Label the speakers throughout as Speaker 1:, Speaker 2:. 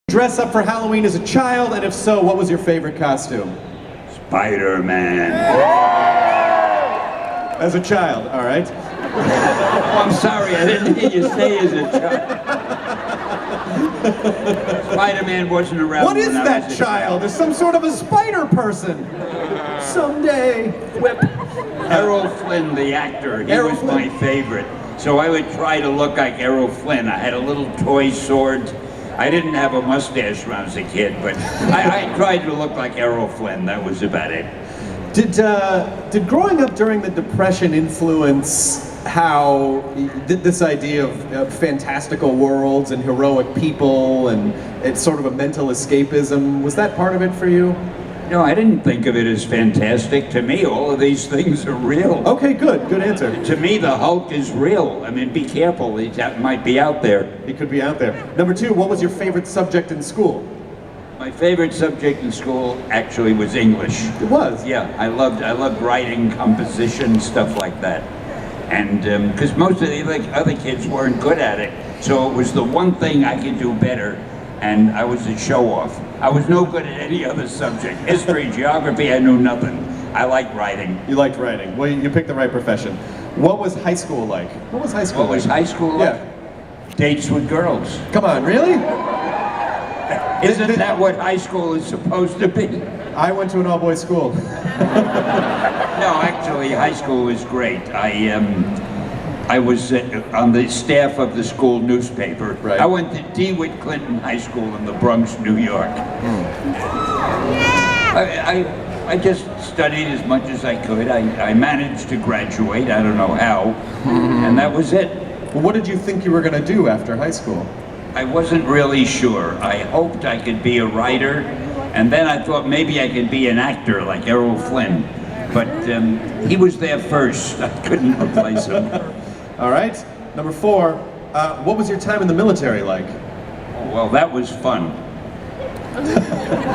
Speaker 1: Dress up for Halloween as a child, and if so, what was your favorite costume?
Speaker 2: Spider-Man.
Speaker 1: As a child, all right.
Speaker 2: Oh, I'm sorry, I didn't hear you say as a child. Spider-Man wasn't around.
Speaker 1: What is that child? Is some sort of a spider person? Someday.
Speaker 2: Whip. Errol Flynn, the actor, he
Speaker 1: Errol
Speaker 2: was
Speaker 1: Flynn.
Speaker 2: my favorite. So I would try to look like Errol Flynn. I had a little toy sword. I didn't have a mustache when I was a kid, but I tried to look like Errol Flynn. That was about it.
Speaker 1: Did growing up during the Depression influence how this idea of fantastical worlds and heroic people, and it's sort of a mental escapism? Was that part of it for you?
Speaker 2: No, I didn't think of it as fantastic. To me, all of these things are real.
Speaker 1: Okay, good answer.
Speaker 2: To me, the Hulk is real. I mean, be careful, he might be out there.
Speaker 1: He could be out there. Number 2, what was your favorite subject in school?
Speaker 2: My favorite subject in school actually was English.
Speaker 1: It was?
Speaker 2: Yeah, I loved writing, composition, stuff like that. And because most of the other kids weren't good at it, so it was the one thing I could do better, and I was a show-off. I was no good at any other subject. History, geography, I knew nothing. I liked writing.
Speaker 1: You liked writing. Well, you picked the right profession. What was high school like? What was high school
Speaker 2: What was high school like?
Speaker 1: Yeah.
Speaker 2: Dates with girls.
Speaker 1: Come on, really?
Speaker 2: Isn't that what high school is supposed to be?
Speaker 1: I went to an all-boys school.
Speaker 2: No, actually, high school was great. I was on the staff of the school newspaper.
Speaker 1: Right.
Speaker 2: I went to DeWitt Clinton High School in the Bronx, New York. I just studied as much as I could. I managed to graduate, I don't know how, and that was it.
Speaker 1: Well, what did you think you were going to do after high school?
Speaker 2: I wasn't really sure. I hoped I could be a writer, and then I thought maybe I could be an actor like Errol Flynn. But he was there first. I couldn't replace him.
Speaker 1: All right. Number 4, what was your time in the military like?
Speaker 2: Oh, well, that was fun.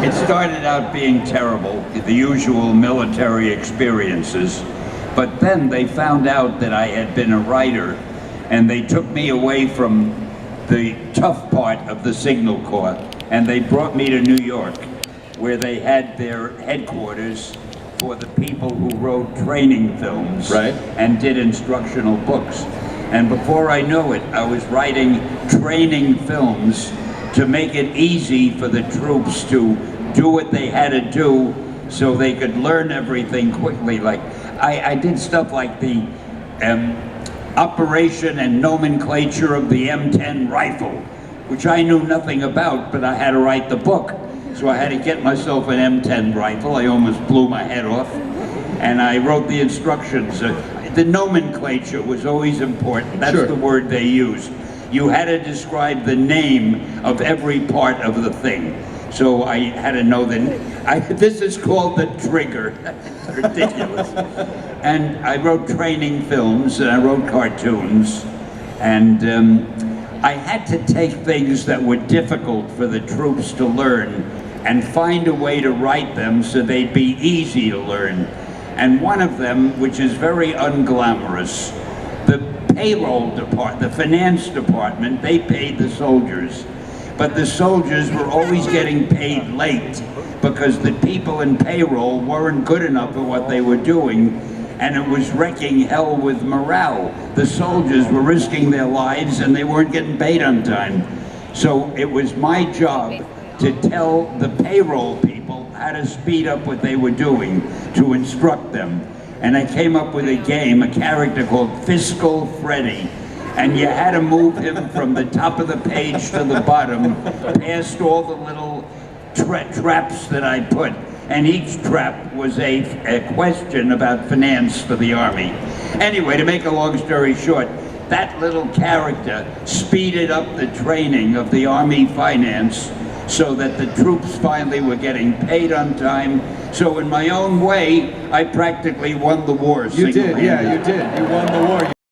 Speaker 2: It started out being terrible, the usual military experiences. But then they found out that I had been a writer, and they took me away from the tough part of the Signal Corps, and they brought me to New York, where they had their headquarters for the people who wrote training films.
Speaker 1: Right.
Speaker 2: And did instructional books. And before I knew it, I was writing training films to make it easy for the troops to do what they had to do so they could learn everything quickly. Like, I did stuff like the operation and nomenclature of the M10 rifle, which I knew nothing about, but I had to write the book. So I had to get myself an M10 rifle. I almost blew my head off. And I wrote the instructions. The nomenclature was always important. That's
Speaker 1: Sure.
Speaker 2: the word they used. You had to describe the name of every part of the thing. So I had to know this is called the trigger. It's ridiculous. And I wrote training films, and I wrote cartoons. And I had to take things that were difficult for the troops to learn and find a way to write them so they'd be easy to learn. And one of them, which is very unglamorous, the payroll department, the finance department, they paid the soldiers. But the soldiers were always getting paid late because the people in payroll weren't good enough at what they were doing, and it was wrecking hell with morale. The soldiers were risking their lives and they weren't getting paid on time. So it was my job to tell the payroll people how to speed up what they were doing, to instruct them. And I came up with a game, a character called Fiscal Freddy. And you had to move him from the top of the page to the bottom, past all the little traps that I put. And each trap was a question about finance for the Army. Anyway, to make a long story short, that little character speeded up the training of the Army finance so that the troops finally were getting paid on time. So in my own way, I practically won the war.
Speaker 1: You did, yeah, you did. You won the war.